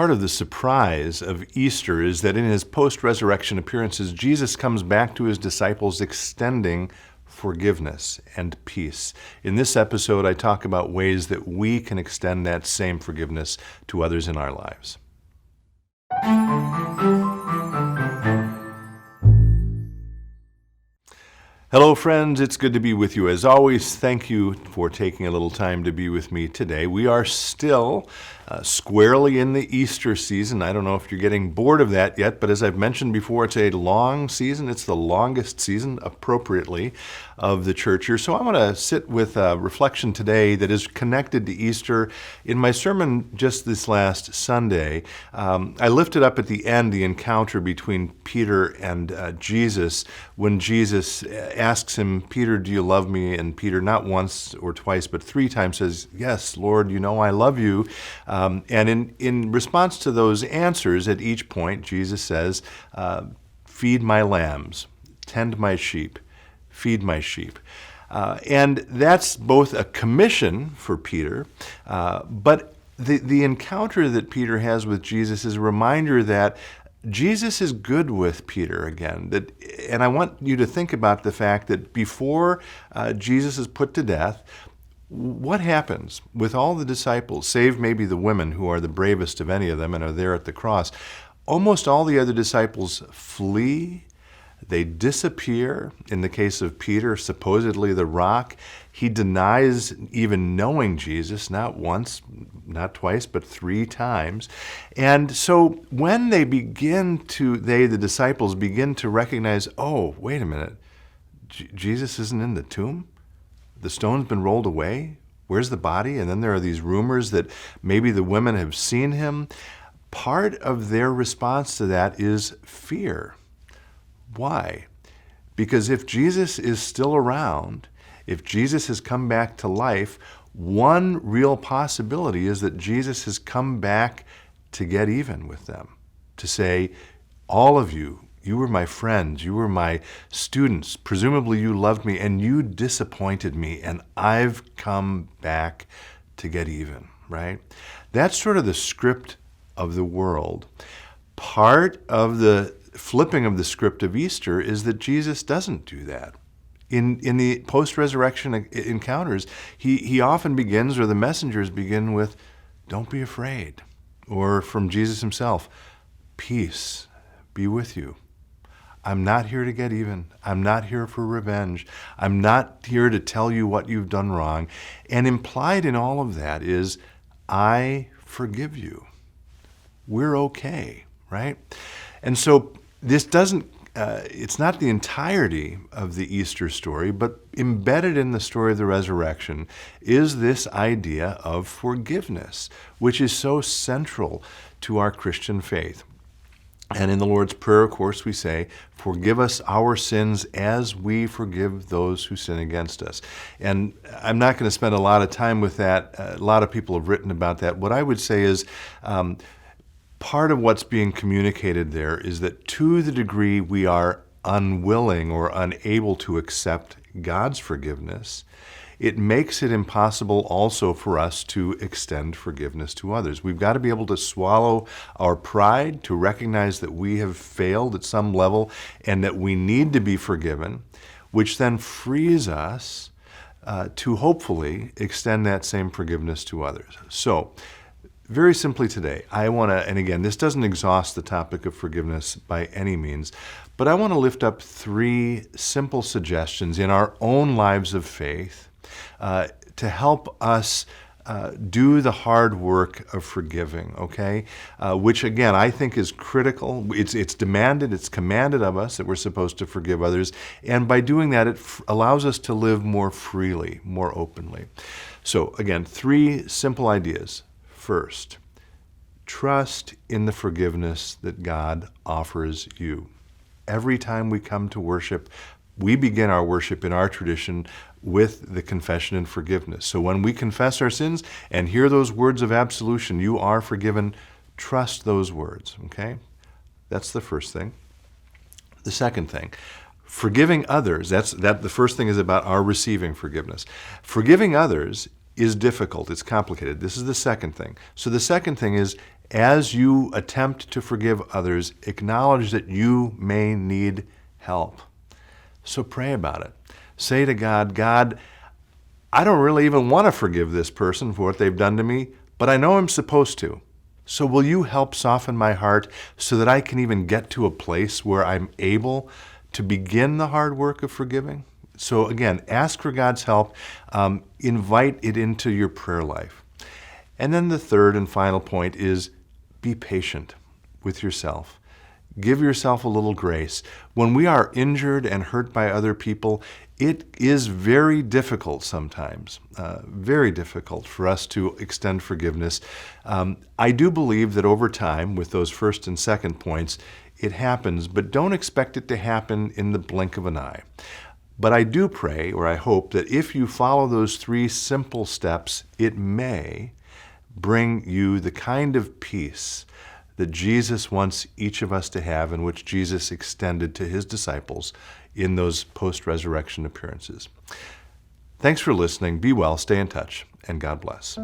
Part of the surprise of Easter is that in his post-resurrection appearances, Jesus comes back to his disciples extending forgiveness and peace. In this episode, I talk about ways that we can extend that same forgiveness to others in our lives. Hello, friends. It's good to be with you. As always, thank you for taking a little time to be with me today. We are still squarely in the Easter season. I don't know if you're getting bored of that yet, but as I've mentioned before, it's a long season. It's the longest season, appropriately, of the church year. So I want to sit with a reflection today that is connected to Easter. In my sermon just this last Sunday, I lifted up at the end the encounter between Peter and Jesus when Jesus asks him, "Peter, do you love me?" And Peter, not once or twice, but 3 times says, "Yes, Lord, you know I love you." And in response to those answers, at each point, Jesus says, "Feed my lambs, tend my sheep, feed my sheep." And that's both a commission for Peter, but the encounter that Peter has with Jesus is a reminder that Jesus is good with Peter again. And I want you to think about the fact that before Jesus is put to death, what happens with all the disciples, save maybe the women who are the bravest of any of them and are there at the cross? Almost all the other disciples flee. They disappear. In the case of Peter, supposedly the rock, he denies even knowing Jesus, not once, not twice, but 3 times. And so when the disciples begin to recognize, oh, wait a minute, Jesus isn't in the tomb? The stone's been rolled away? Where's the body? And then there are these rumors that maybe the women have seen him. Part of their response to that is fear. Why? Because if Jesus is still around, if Jesus has come back to life, one real possibility is that Jesus has come back to get even with them, to say, all of you, you were my friends, you were my students, presumably you loved me, and you disappointed me, and I've come back to get even, right? That's sort of the script of the world. Part of the flipping of the script of Easter is that Jesus doesn't do that. In the post-resurrection encounters, he often begins, or the messengers begin with, "Don't be afraid," or from Jesus himself, "Peace be with you. I'm not here to get even. I'm not here for revenge. I'm not here to tell you what you've done wrong." And implied in all of that is, I forgive you. We're okay, right? And so this it's not the entirety of the Easter story, but embedded in the story of the resurrection is this idea of forgiveness, which is so central to our Christian faith. And in the Lord's Prayer, of course, we say, "Forgive us our sins as we forgive those who sin against us." And I'm not going to spend a lot of time with that. A lot of people have written about that. What I would say is part of what's being communicated there is that to the degree we are unwilling or unable to accept God's forgiveness, it makes it impossible also for us to extend forgiveness to others. We've got to be able to swallow our pride, to recognize that we have failed at some level and that we need to be forgiven, which then frees us to hopefully extend that same forgiveness to others. So, very simply today, I want to, and again, this doesn't exhaust the topic of forgiveness by any means, but I want to lift up 3 simple suggestions in our own lives of faith to help us do the hard work of forgiving, okay? Which, again, I think is critical. It's demanded, it's commanded of us that we're supposed to forgive others, and by doing that, it allows us to live more freely, more openly. So, again, 3 simple ideas. First, trust in the forgiveness that God offers you. Every time we come to worship, we begin our worship in our tradition with the confession and forgiveness. So when we confess our sins and hear those words of absolution, "You are forgiven," trust those words, okay? That's the first thing. The second thing, forgiving others, the first thing is about our receiving forgiveness. Forgiving others is difficult, it's complicated. This is the second thing. So the second thing is As you attempt to forgive others, acknowledge that you may need help. So pray about it. Say to God, God, I don't really even want to forgive this person for what they've done to me, but I know I'm supposed to. So will you help soften my heart so that I can even get to a place where I'm able to begin the hard work of forgiving? So again, ask for God's help. Invite it into your prayer life. And then the third and final point is be patient with yourself. Give yourself a little grace. When we are injured and hurt by other people, it is very difficult sometimes, very difficult for us to extend forgiveness. I do believe that over time, with those first and second points, it happens, but don't expect it to happen in the blink of an eye. But I do pray, or I hope, that if you follow those 3 simple steps, it may bring you the kind of peace that Jesus wants each of us to have and which Jesus extended to his disciples in those post-resurrection appearances. Thanks for listening. Be well, stay in touch, and God bless.